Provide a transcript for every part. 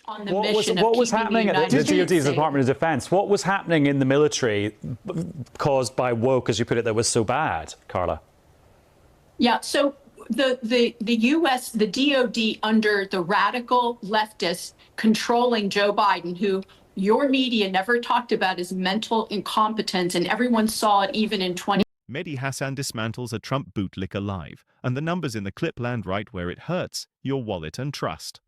on the mission what was happening at the DOD's Department of Defense? What was happening in the military caused by woke, as you put it, that was so bad, Carla? Yeah, so the U.S., the DOD under the radical leftists controlling Joe Biden, who your media never talked about as mental incompetence, and everyone saw it even in 20. Mehdi Hasan dismantles a Trump bootlicker live, and the numbers in the clip land right where it hurts your wallet and trust.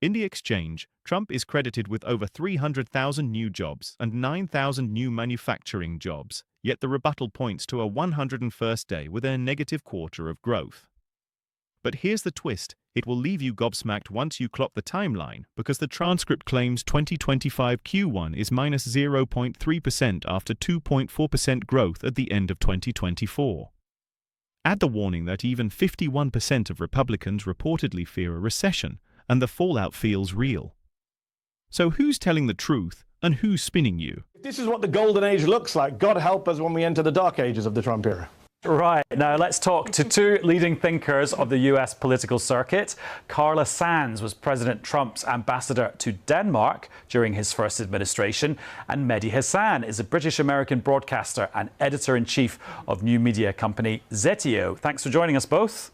In the exchange, Trump is credited with over 300,000 new jobs and 9,000 new manufacturing jobs, yet the rebuttal points to a 101st day with a negative quarter of growth. But here's the twist. It will leave you gobsmacked once you clock the timeline, because the transcript claims 2025 Q1 is minus 0.3% after 2.4% growth at the end of 2024. Add the warning that even 51% of Republicans reportedly fear a recession, and the fallout feels real. So who's telling the truth and who's spinning you? This is what the golden age looks like. God help us when we enter the dark ages of the Trump era. Right, now let's talk to two leading thinkers of the US political circuit. Carla Sands was President Trump's ambassador to Denmark during his first administration, and Mehdi Hasan is a British-American broadcaster and editor-in-chief of new media company Zetio. Thanks for joining us both.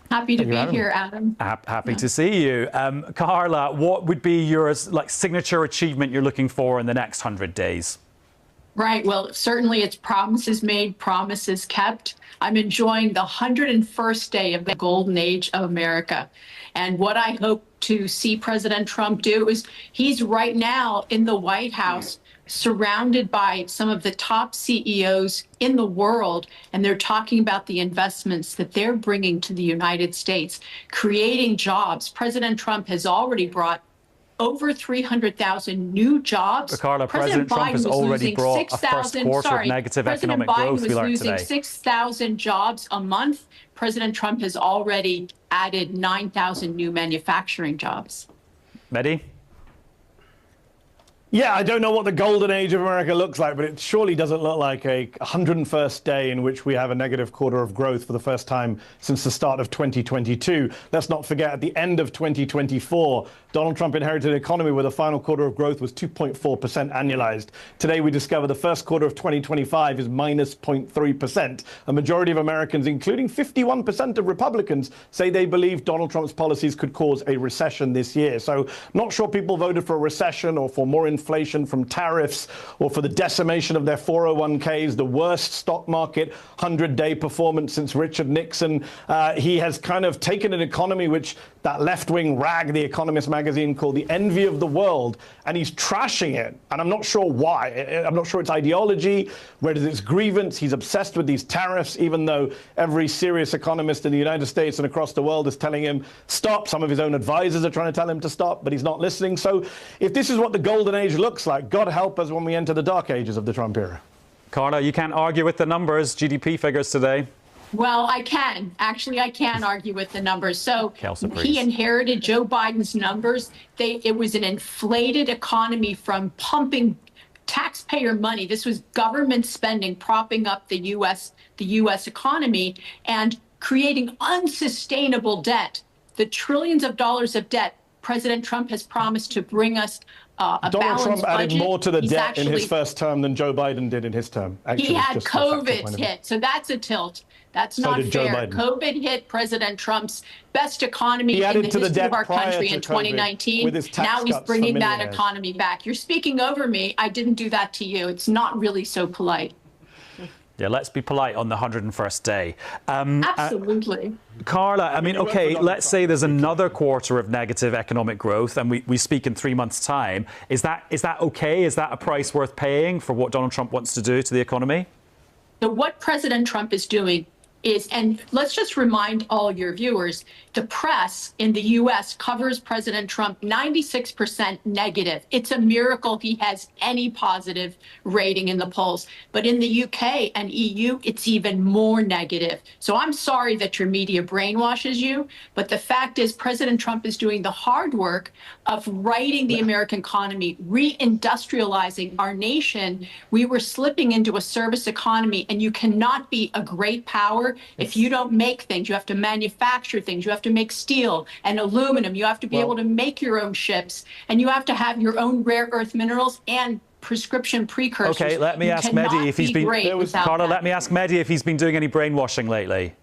Happy to be here, Adam. Happy to see you. Carla, what would be your signature achievement you're looking for in the next 100 days? Right. Well, certainly it's promises made, promises kept. I'm enjoying the 101st day of the golden age of America. And what I hope to see President Trump do is he's right now in the White House, surrounded by some of the top CEOs in the world, and they're talking about the investments that they're bringing to the United States, creating jobs. President Trump has already brought over 300,000 new jobs. Carla, President Trump has already brought a first quarter of negative economic growth, we learned today. President Biden was losing 6,000 jobs a month. President Trump has already added 9,000 new manufacturing jobs. Mehdi? Yeah, I don't know what the golden age of America looks like, but it surely doesn't look like a 101st day in which we have a negative quarter of growth for the first time since the start of 2022. Let's not forget, at the end of 2024, Donald Trump inherited an economy where the final quarter of growth was 2.4% annualized. Today, we discover the first quarter of 2025 is minus 0.3%. A majority of Americans, including 51% of Republicans, say they believe Donald Trump's policies could cause a recession this year. So not sure people voted for a recession or for more inflation from tariffs or for the decimation of their 401ks, the worst stock market 100-day performance since Richard Nixon. He has kind of taken an economy which that left-wing rag, The Economist magazine, called the envy of the world, and he's trashing it. And I'm not sure why. I'm not sure it's ideology, whether it's grievance. He's obsessed with these tariffs, even though every serious economist in the United States and across the world is telling him stop. Some of his own advisors are trying to tell him to stop, but he's not listening. So if this is what the golden age looks like, God help us when we enter the dark ages of the Trump era. Carla, you can't argue with the numbers, GDP figures today. Well, I can. Actually, I can argue with the numbers. So he inherited Joe Biden's numbers. It was an inflated economy from pumping taxpayer money. This was government spending propping up the U.S. economy and creating unsustainable debt. The trillions of dollars of debt President Trump has promised to bring us a balanced budget. Donald Trump added more to the debt in his first term than Joe Biden did in his term. Actually, he had COVID hit, so that's a tilt. That's not fair. COVID hit President Trump's best economy in the history of our country in 2019. Now he's bringing that economy back. You're speaking over me. I didn't do that to you. It's not really so polite. Yeah, let's be polite on the 101st day. Absolutely. Carla, I mean, OK, let's say there's another quarter of negative economic growth and we speak in 3 months' time. Is that OK? Is that a price worth paying for what Donald Trump wants to do to the economy? So what President Trump is doing is, and let's just remind all your viewers, the press in the U.S. covers President Trump 96% negative. It's a miracle he has any positive rating in the polls. But in the U.K. and EU, it's even more negative. So I'm sorry that your media brainwashes you, but the fact is President Trump is doing the hard work of righting the American economy, reindustrializing our nation. We were slipping into a service economy, and you cannot be a great power remember, if you don't make things, you have to manufacture things, you have to make steel and aluminum, you have to be able to make your own ships, and you have to have your own rare earth minerals and prescription precursors. Okay, let me ask Mehdi if he's been... Carla, let me ask Mehdi if he's been doing any brainwashing lately.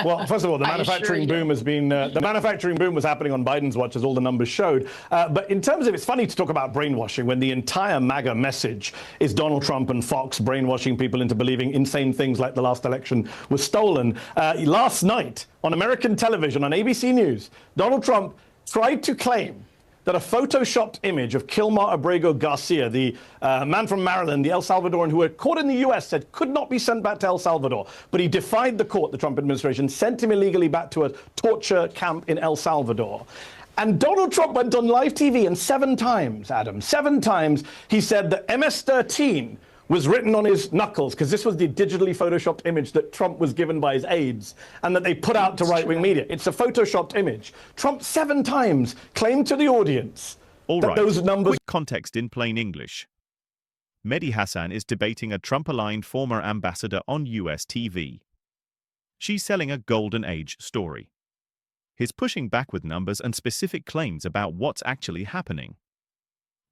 Well, first of all, the manufacturing boom has been the manufacturing boom was happening on Biden's watch, as all the numbers showed. But in terms of, it's funny to talk about brainwashing when the entire MAGA message is Donald Trump and Fox brainwashing people into believing insane things like the last election was stolen. Last night on American television on ABC News, Donald Trump tried to claim that a photoshopped image of Kilmar Abrego Garcia, the man from Maryland, the El Salvadoran who were caught in the U.S., said could not be sent back to El Salvador. But he defied the court, the Trump administration, sent him illegally back to a torture camp in El Salvador. And Donald Trump went on live TV, and 7 times, Adam, 7 times, he said that MS-13 was written on his knuckles, because this was the digitally photoshopped image that Trump was given by his aides and that they put out to right-wing media. It's a photoshopped image. Trump 7 times claimed to the audience that those numbers... Quick context in plain English. Mehdi Hasan is debating a Trump-aligned former ambassador on US TV. She's selling a golden age story. He's pushing back with numbers and specific claims about what's actually happening.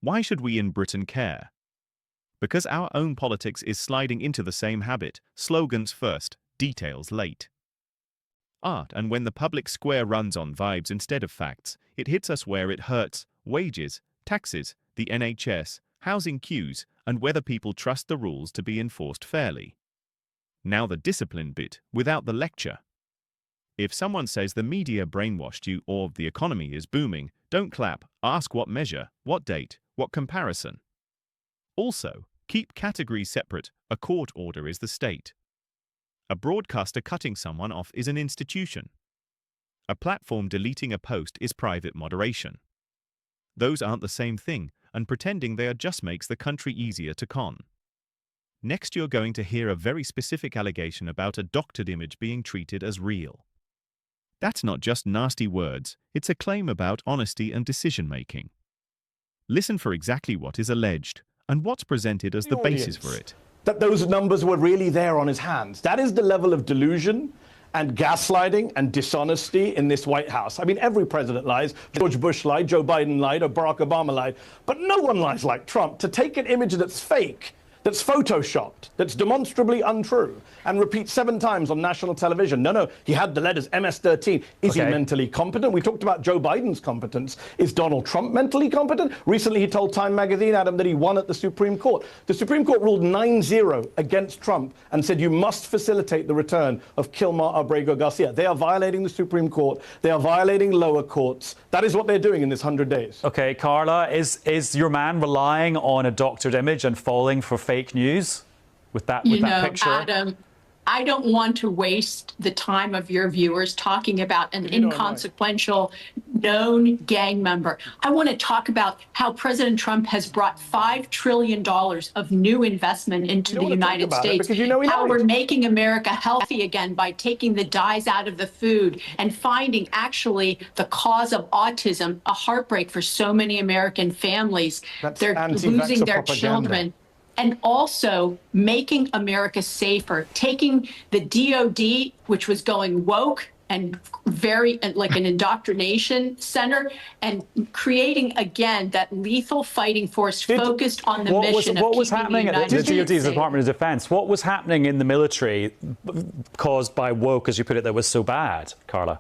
Why should we in Britain care? Because our own politics is sliding into the same habit, slogans first, details late. Art, and when the public square runs on vibes instead of facts, it hits us where it hurts: wages, taxes, the NHS, housing queues, and whether people trust the rules to be enforced fairly. Now the discipline bit, without the lecture. If someone says the media brainwashed you or the economy is booming, don't clap, ask what measure, what date, what comparison. Also, keep categories separate. A court order is the state. A broadcaster cutting someone off is an institution. A platform deleting a post is private moderation. Those aren't the same thing, and pretending they are just makes the country easier to con. Next, you're going to hear a very specific allegation about a doctored image being treated as real. That's not just nasty words, it's a claim about honesty and decision-making. Listen for exactly what is alleged and what's presented as the basis for it. That those numbers were really there on his hands. That is the level of delusion and gaslighting and dishonesty in this White House. I mean, every president lies. George Bush lied, Joe Biden lied, or Barack Obama lied. But no one lies like Trump. To take an image that's fake, that's photoshopped, that's demonstrably untrue, and repeat 7 times on national television. No, he had the letters MS-13. Is he mentally competent? We talked about Joe Biden's competence. Is Donald Trump mentally competent? Recently, he told Time magazine, Adam, that he won at the Supreme Court. The Supreme Court ruled 9-0 against Trump and said you must facilitate the return of Kilmar Abrego Garcia. They are violating the Supreme Court. They are violating lower courts. That is what they're doing in this 100 days. Okay, Carla, is your man relying on a doctored image and falling for fake news with that picture? Adam, I don't want to waste the time of your viewers talking about an inconsequential known gang member. I want to talk about how President Trump has brought $5 trillion of new investment into the United States, how we're making America healthy again by taking the dyes out of the food and finding actually the cause of autism, a heartbreak for so many American families. They're losing their children. And also making America safer, taking the DOD, which was going woke and very like an indoctrination center, and creating, again, that lethal fighting force focused on the mission of what was happening at the DOD's Department of Defense? What was happening in the military caused by woke, as you put it, that was so bad, Carla?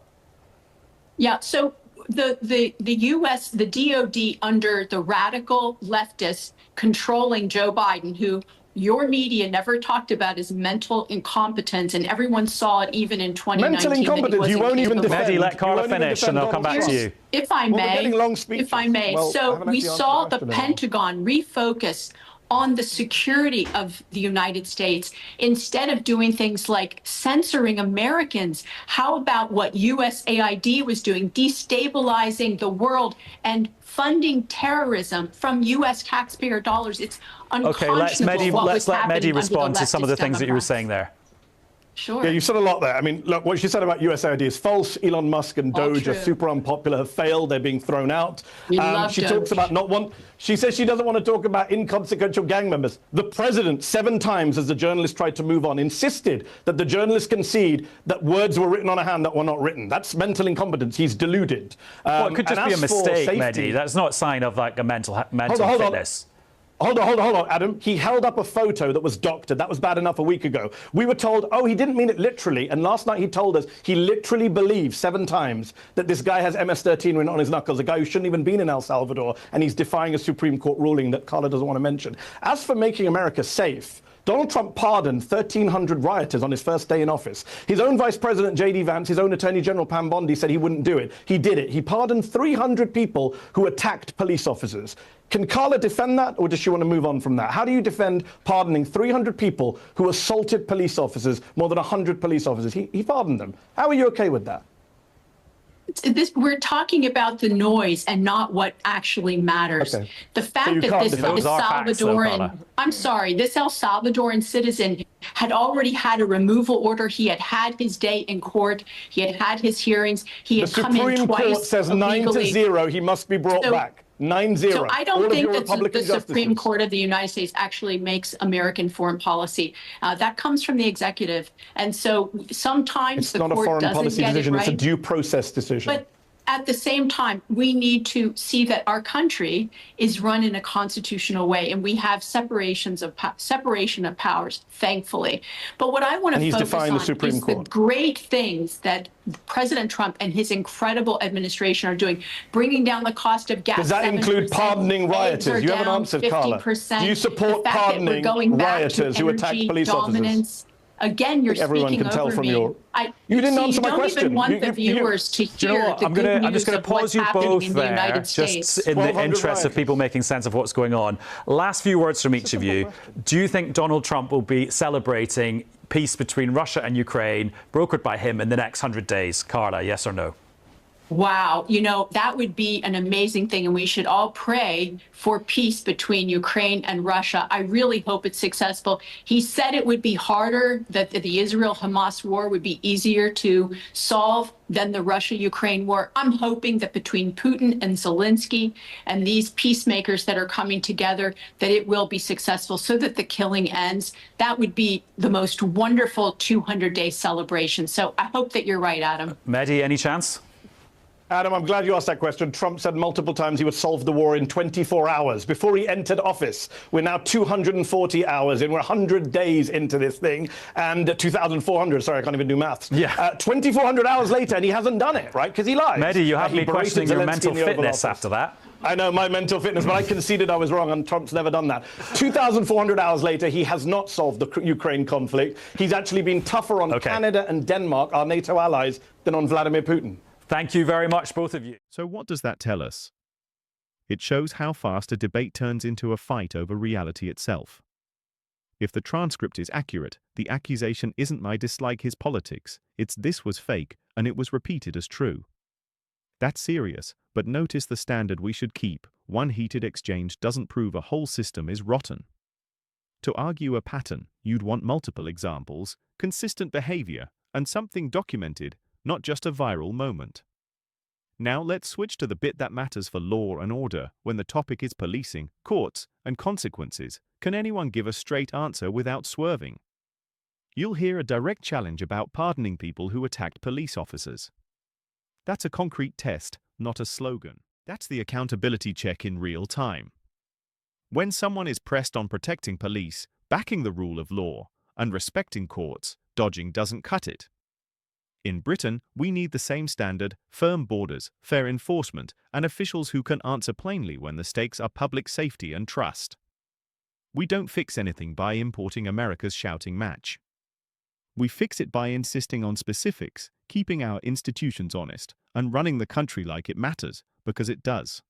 Yeah, so the U.S., the DOD under the radical leftists controlling Joe Biden, who your media never talked about as mental incompetence, and everyone saw it even in 2019. Mental incompetence, you won't even defend. Mehdi, let Carla finish and I'll come back to you. If I may, so we saw the Pentagon refocus on the security of the United States instead of doing things like censoring Americans. How about what USAID was doing, destabilizing the world and funding terrorism from U.S. taxpayer dollars? It's unconscionable. Okay, let's let Mehdi respond to some of the things that you were saying there. Sure. Yeah, you said a lot there. I mean, look, what she said about USAID is false. Elon Musk and All Doge are true. super unpopular, have failed, they're being thrown out. We love She Doge. talks about she says she doesn't want to talk about inconsequential gang members. The president, 7 times as the journalist tried to move on, insisted that the journalist concede that words were written on a hand that were not written. That's mental incompetence. He's deluded. Well, it could just be a mistake, safety, Mehdi. That's not a sign of like a mental hold fitness. Hold on, Adam. He held up a photo that was doctored. That was bad enough a week ago. We were told, oh, he didn't mean it literally. And last night he told us he literally believes 7 times that this guy has MS-13 written on his knuckles, a guy who shouldn't even been in El Salvador, and he's defying a Supreme Court ruling that Carla doesn't want to mention. As for making America safe, Donald Trump pardoned 1,300 rioters on his first day in office. His own Vice President, J.D. Vance, his own Attorney General, Pam Bondi, said he wouldn't do it. He did it. He pardoned 300 people who attacked police officers. Can Carla defend that, or does she want to move on from that? How do you defend pardoning 300 people who assaulted police officers, more than 100 police officers? He pardoned them. How are you okay with that? We're talking about the noise and not what actually matters. Okay. The fact So you that can't this defend those are facts, though, Salvadoran, Carla. I'm sorry, this El Salvadoran citizen had already had a removal order. He had had his day in court. He had had his hearings. He had come in Supreme twice. Court says illegally. 9-0. He must be brought back. 9-0. So I don't think that the Supreme Court of the United States actually makes American foreign policy. That comes from the executive. And so sometimes It's not a foreign policy decision. It's a due process decision. But at the same time, we need to see that our country is run in a constitutional way, and we have separation of powers, thankfully. But what I want to focus on is the great things that President Trump and his incredible administration are doing, bringing down the cost of gas. Does that include pardoning rioters? You haven't answered, Carla. Do you support pardoning rioters who attack police officers? Again, you're speaking over me. You didn't answer my question. You don't even want the viewers to hear the good I'm just news going of to pause what's you happening both in the there, United States. just in the interest of people making sense of what's going on. Last few words from each of you. Do you think Donald Trump will be celebrating peace between Russia and Ukraine, brokered by him, in the next 100 days? Carla, yes or no? Wow, that would be an amazing thing, and we should all pray for peace between Ukraine and Russia. I really hope it's successful. He said it would be harder, that the Israel-Hamas war would be easier to solve than the Russia-Ukraine war. I'm hoping that between Putin and Zelensky and these peacemakers that are coming together, that it will be successful so that the killing ends. That would be the most wonderful 200-day celebration. So I hope that you're right, Adam. Mehdi, any chance? Adam, I'm glad you asked that question. Trump said multiple times he would solve the war in 24 hours. Before he entered office, we're now 240 hours in. We're 100 days into this thing. And 2,400, sorry, I can't even do maths. Yeah. 2,400 hours later, and he hasn't done it, right? Because he lied. Mehdi, you have me questioning your mental fitness after that. I know, my mental fitness, but I conceded I was wrong, and Trump's never done that. 2,400 hours later, he has not solved the Ukraine conflict. He's actually been tougher on Canada and Denmark, our NATO allies, than on Vladimir Putin. Thank you very much, both of you. So what does that tell us? It shows how fast a debate turns into a fight over reality itself. If the transcript is accurate, the accusation isn't I dislike his politics, it's this was fake, and it was repeated as true. That's serious, but notice the standard we should keep. One heated exchange doesn't prove a whole system is rotten. To argue a pattern, you'd want multiple examples, consistent behavior, and something documented, not just a viral moment. Now let's switch to the bit that matters for law and order. When the topic is policing, courts, and consequences, can anyone give a straight answer without swerving? You'll hear a direct challenge about pardoning people who attacked police officers. That's a concrete test, not a slogan. That's the accountability check in real time. When someone is pressed on protecting police, backing the rule of law, and respecting courts, dodging doesn't cut it. In Britain, we need the same standard, firm borders, fair enforcement, and officials who can answer plainly when the stakes are public safety and trust. We don't fix anything by importing America's shouting match. We fix it by insisting on specifics, keeping our institutions honest, and running the country like it matters, because it does.